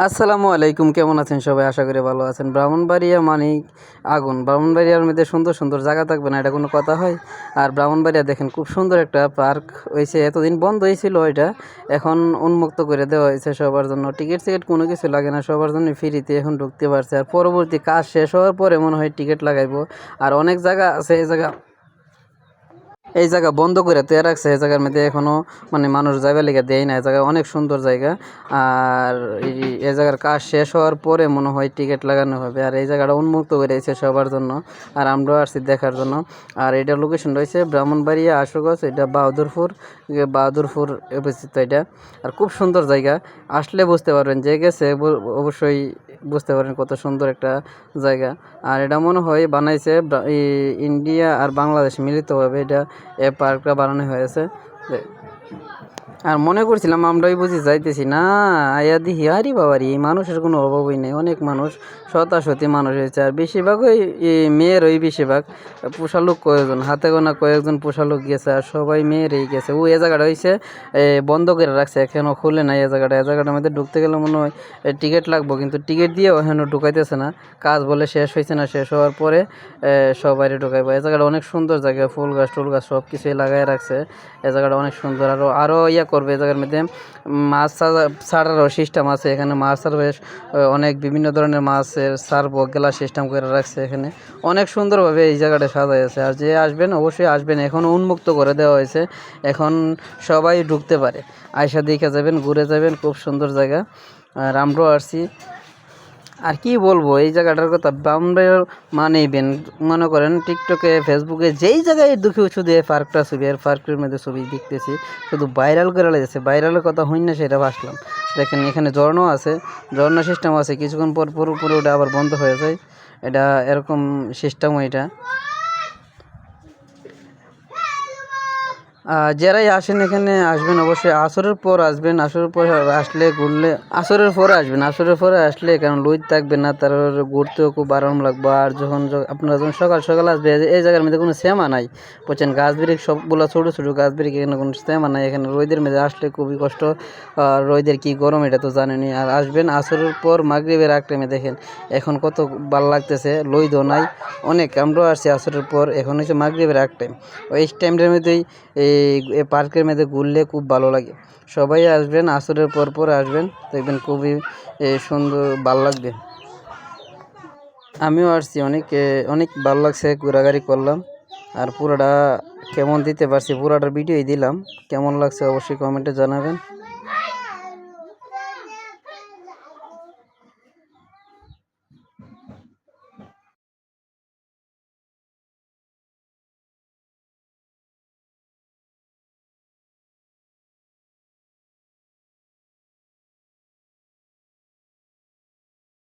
আসসালামু আলাইকুম, কেমন আছেন সবাই? আশা করি ভালো আছেন। ব্রাহ্মণবাড়িয়া মানেই আগুন। ব্রাহ্মণবাড়িয়ার মধ্যে সুন্দর সুন্দর জায়গা থাকবে না, এটা কোনো কথা হয়? আর ব্রাহ্মণবাড়িয়া দেখেন খুব সুন্দর একটা পার্ক হয়েছে। এতদিন বন্ধ হয়েছিল এটা, এখন উন্মুক্ত করে দেওয়া হয়েছে সবার জন্য। টিকিট কোনো কিছু লাগে না, সবার জন্য ফ্রিতে এখন ঢুকতে পারছে। আর পরবর্তী কাজ শেষ হওয়ার পরে মনে হয় টিকিট লাগাইবো। আর অনেক জায়গা আছে, এই জায়গা বন্ধ করে তৈরি রাখছে। এই জায়গার মধ্যে এখনো মানুষ যাইবার লেগে দেয় না। এই জায়গা অনেক সুন্দর জায়গা। আর এই জায়গার কাজ শেষ হওয়ার পরে মনে হয় টিকিট লাগানো হবে। আর এই জায়গাটা উন্মুক্ত করে দিয়েছে সবার জন্য, আর আমরাও আসছি দেখার জন্য। আর এটা লোকেশন রয়েছে ব্রাহ্মণবাড়িয়া আশুগঞ্জ, এটা বাহাদুরপুর অবস্থিত এটা। আর খুব সুন্দর জায়গা, আসলে বুঝতে পারবেন, যে গেছে অবশ্যই বুঝতে পারেন কত সুন্দর একটা জায়গা। আর এটা মনে হয় বানাইছে ইন্ডিয়া আর বাংলাদেশ মিলিতভাবে এটা পার্কটা বানানো হয়েছে। আর মনে করছিলাম আমরাই বুঝি যাইতেছি না, আয়া দিহি আরে বাবারি, এই মানুষের কোনো অভাবই নেই। অনেক মানুষ, শতাশতি মানুষ হয়েছে। আর বেশিরভাগই মেয়েরই, বেশিরভাগ পোষালুক কয়েকজন, হাতে গোনা কয়েকজন পোষালুক গেছে, আর সবাই মেয়েরই গেছে। এ জায়গাটা হয়েছে বন্ধ করে রাখছে, এখনও খুলে নাই। এ জায়গাটার মধ্যে ঢুকতে গেলে মনে হয় টিকিট লাগবো, কিন্তু টিকিট দিয়েও এখনও ঢুকাইতেছে না। কাজ বলে শেষ হয়েছে না, শেষ হওয়ার পরে সবাই ঢুকাইবো। এ জায়গাটা অনেক সুন্দর জায়গা, ফুল গাছ টুল গাছ সব কিছুই লাগাই রাখছে। এ জায়গাটা অনেক সুন্দর। আরও করবে এই জায়গার মধ্যে মাছ ছাড়ারও সিস্টেম আছে। এখানে মাছ ছাড়বে, অনেক বিভিন্ন ধরনের মাছের ছাড়বো গেলা সিস্টেম করে রাখছে। এখানে অনেক সুন্দরভাবে এই জায়গাটা সাজাই আছে। আর যে আসবেন অবশ্যই আসবেন, এখন উন্মুক্ত করে দেওয়া হয়েছে, এখন সবাই ঢুকতে পারে। আয়সা দেখে যাবেন, ঘুরে যাবেন, খুব সুন্দর জায়গা। আর আমরাও আসছি। আর কি বলবো এই জায়গাটার কথা, বাউন্ডারি মানেইবেন। মনে করেন টিকটকে, ফেসবুকে যেই জায়গায় দুঃখী শুধু এই পার্কটা ছবি, আর পার্কের মধ্যে ছবি দেখতেছি, শুধু ভাইরাল করে লাগছে। ভাইরালের কথা হই না সেটা ভাসলাম। দেখেন এখানে ঝর্ণাও আছে, ঝর্ণা সিস্টেম আছে। কিছুক্ষণ পর পুরোপুরি ওটা আবার বন্ধ হয়ে যায়, এটা এরকম সিস্টেম। এটা যারাই আসেন এখানে আসবেন অবশ্যই আসরের পর আসবেন। আসরের পর আসলে ঘুরলে, আসরের পরে আসবেন, আসরের পরে আসলে কারণ লুইট থাকবে না, তার ঘুরতেও খুব আরাম লাগবে। আর আপনারা যখন সকাল সকাল আসবে, এই জায়গার মধ্যে কোনো শ্যামা নাই, বুঝছেন? গাছ বিরিক সবগুলো ছোটো ছোটো গাছ বিরিক, এখানে কোনো শ্যামা নাই। এখানে রোদের মধ্যে আসলে খুবই কষ্ট। রোদের কি গরম এটা তো জানেনি। আর আসবেন আসরের পর মাগরিবের আগ টাইমে, দেখেন এখন কত ভালো লাগতেছে, লইদও নাই অনেক। আমরাও আসছি আসরের পর, এখন হচ্ছে মাগরিবের আগ টাইম। ওই টাইমটার মধ্যেই এই পার্কের মধ্যে ঘুরলে খুব ভালো লাগে। সবাই আসবেন, আসরের পর আসবেন, দেখবেন খুবই সুন্দর, ভালো লাগবে। আমিও আসছি, অনেক ভালো লাগছে, ঘোরাঘুরি করলাম। আর পুরোটা কেমন দিতে পারছি, পুরোটার ভিডিওই দিলাম। কেমন লাগছে অবশ্যই কমেন্টে জানাবেন।